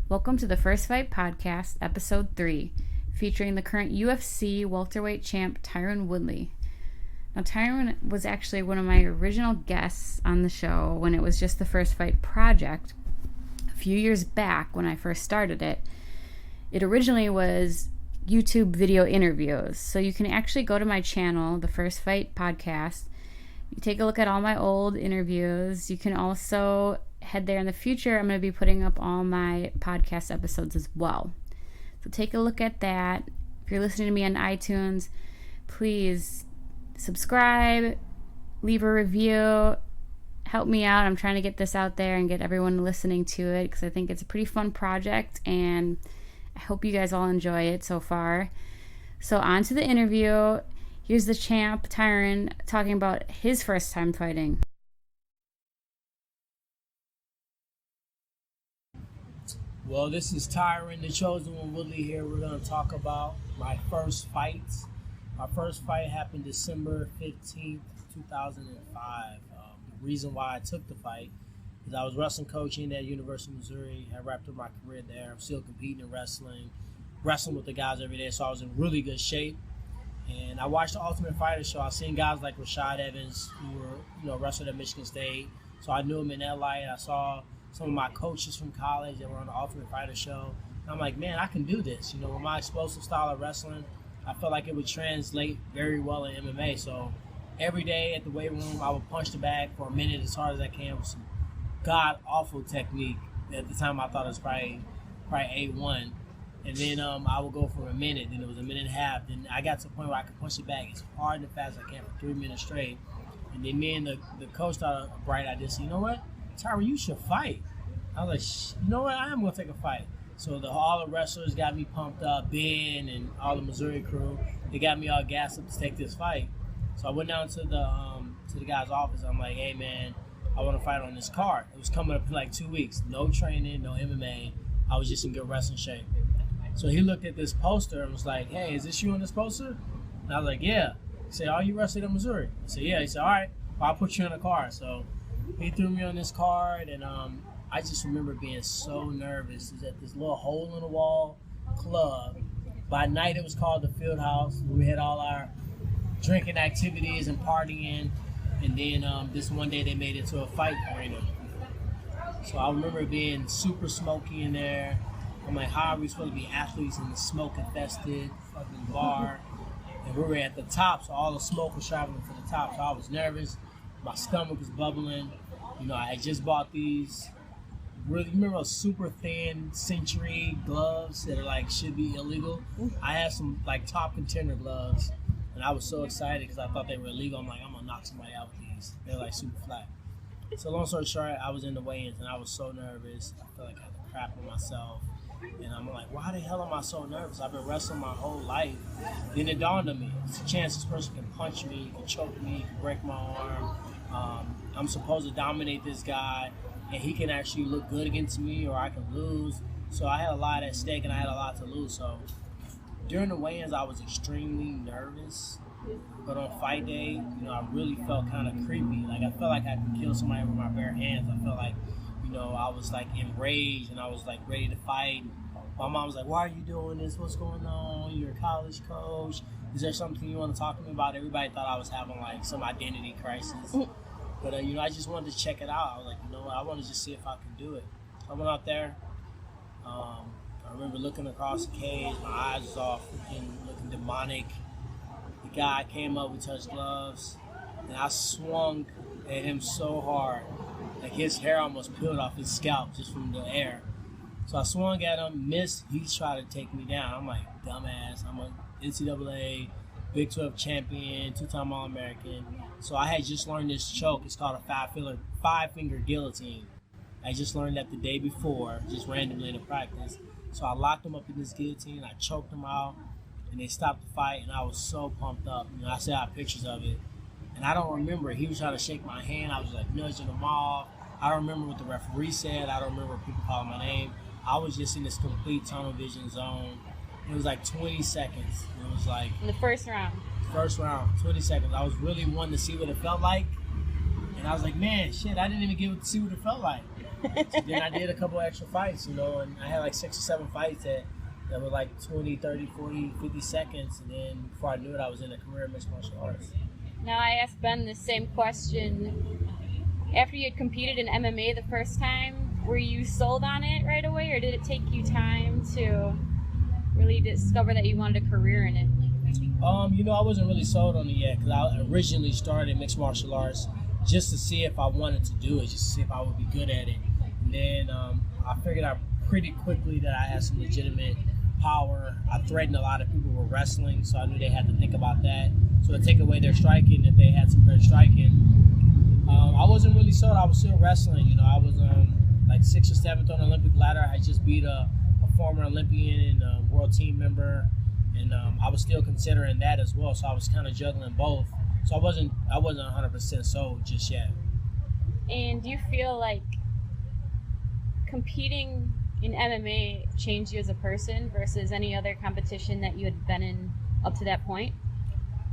Welcome to the First Fight Podcast, Episode 3, featuring the current UFC welterweight champ Tyron Woodley. Now, Tyron was actually one of my original guests on the show when it was just the First Fight Project. A few years back when I first started it, it originally was YouTube video interviews. So you can actually go to my channel, the First Fight Podcast. You take a look at all my old interviews. You can also head there in the future. I'm going to be putting up all my podcast episodes as well. So take a look at that. If you're listening to me on iTunes, please subscribe, leave a review, help me out. I'm trying to get this out there and get everyone listening to it because I think it's a pretty fun project and I hope you guys all enjoy it so far. So on to the interview. Here's the champ, Tyron, talking about his first time fighting. Well, this is Tyron, the chosen one, Woodley here. We're going to talk about my first fight. My first fight happened December 15th, 2005. The reason why I took the fight is I was wrestling coaching at University of Missouri. I wrapped up my career there. I'm still competing in wrestling with the guys every day, so I was in really good shape. And I watched the Ultimate Fighter show. I seen guys like Rashad Evans who were, wrestled at Michigan State. So I knew him in that light. I saw some of my coaches from college that were on the Ultimate Fighter show. And I'm like, man, I can do this. With my explosive style of wrestling, I felt like it would translate very well in MMA. So every day at the weight room, I would punch the bag for a minute as hard as I can with some god-awful technique. At the time, I thought it was probably A1. And then I would go for a minute, then it was a minute and a half. Then I got to the point where I could punch it back as hard and fast as I can for 3 minutes straight. And then me and the coach thought a bright idea. So, you know what? Tyron, you should fight. I was like, you know what? I am going to take a fight. So all the wrestlers got me pumped up, Ben and all the Missouri crew. They got me all gassed up to take this fight. So I went down to the guy's office. I'm like, hey, man, I want to fight on this card. It was coming up in like 2 weeks. No training, no MMA. I was just in good wrestling shape. So he looked at this poster and was like, hey, is this you on this poster? And I was like, yeah. He said, oh, you wrestled in Missouri? I said, yeah. He said, all right, well, I'll put you on a card. So he threw me on this card, and I just remember being so nervous. It was at this little hole-in-the-wall club. By night, it was called the Field House. We had all our drinking activities and partying. And then this one day, they made it to a fight arena. So I remember it being super smoky in there. I'm like, how are we supposed to be athletes in the smoke-infested fucking bar? And we were at the top, so all the smoke was traveling to the top. So I was nervous. My stomach was bubbling. I had just bought these really, you remember those super thin Century gloves that are like should be illegal? I had some like top contender gloves, and I was so excited because I thought they were illegal. I'm like, I'm gonna knock somebody out with these. They're like super flat. So long story short, I was in the weigh-ins and I was so nervous. I felt like I had to crap on myself. And I'm like, why the hell am I so nervous? I've been wrestling my whole life. Then it dawned on me, it's a chance this person can punch me, can choke me, can break my arm. I'm supposed to dominate this guy, and he can actually look good against me, or I can lose. So I had a lot at stake, and I had a lot to lose. So during the weigh-ins, I was extremely nervous. But on fight day, I really felt kind of creepy. Like I felt like I could kill somebody with my bare hands. I felt like, I was like enraged and I was like ready to fight. My mom was like, why are you doing this? What's going on? You're a college coach. Is there something you want to talk to me about? Everybody thought I was having like some identity crisis. But, I just wanted to check it out. I was like, you know what? I want to just see if I can do it. I went out there. I remember looking across the cage. My eyes was all freaking looking demonic. The guy came up, we touched gloves. And I swung at him so hard. Like his hair almost peeled off his scalp just from the air. So I swung at him, missed. He tried to take me down. I'm like, dumbass. I'm a NCAA Big 12 champion, 2-time All-American. So I had just learned this choke. It's called a five-finger guillotine. I just learned that the day before, just randomly in a practice. So I locked him up in this guillotine. I choked him out, and they stopped the fight, and I was so pumped up. I still have pictures of it. And I don't remember. He was trying to shake my hand. I was like nudging him off. I don't remember what the referee said. I don't remember people calling my name. I was just in this complete tunnel vision zone. It was like 20 seconds. It was like... In the first round. 20 seconds. I was really wanting to see what it felt like. And I was like, man, shit, I didn't even get to see what it felt like. Then I did a couple extra fights, and I had like 6 or 7 fights that were like 20, 30, 40, 50 seconds, and then before I knew it, I was in a career in mixed martial arts. Now, I asked Ben the same question. After you had competed in MMA the first time, were you sold on it right away, or did it take you time to really discover that you wanted a career in it? I wasn't really sold on it yet, because I originally started mixed martial arts just to see if I wanted to do it, just to see if I would be good at it. And then I figured out pretty quickly that I had some legitimate power. I threatened a lot of people with wrestling, so I knew they had to think about that. So to take away their striking, if they had some good striking, I wasn't really sold. I was still wrestling. I was like 6th or 7th on the Olympic ladder. I just beat a former Olympian and world team member, and I was still considering that as well. So I was kind of juggling both. So I wasn't 100% sold just yet. And do you feel like competing in MMA changed you as a person versus any other competition that you had been in up to that point?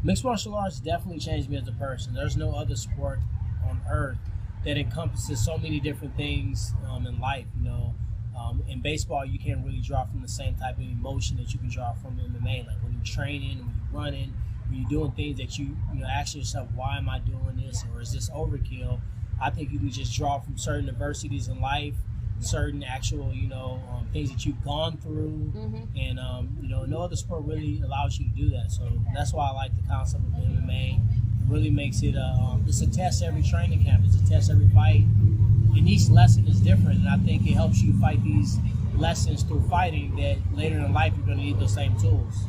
Mixed martial arts definitely changed me as a person. There's no other sport on earth that encompasses so many different things in life. In baseball, you can't really draw from the same type of emotion that you can draw from MMA. Like when you're training, when you're running, when you're doing things that you ask yourself, why am I doing this, or is this overkill? I think you can just draw from certain adversities in life, certain actual things that you've gone through, and no other sport really allows you to do that. So that's why I like the concept of MMA. It really makes it it's a test every training camp. It's a test every fight, and each lesson is different, and I think it helps you fight these lessons through fighting that later in life you're going to need those same tools.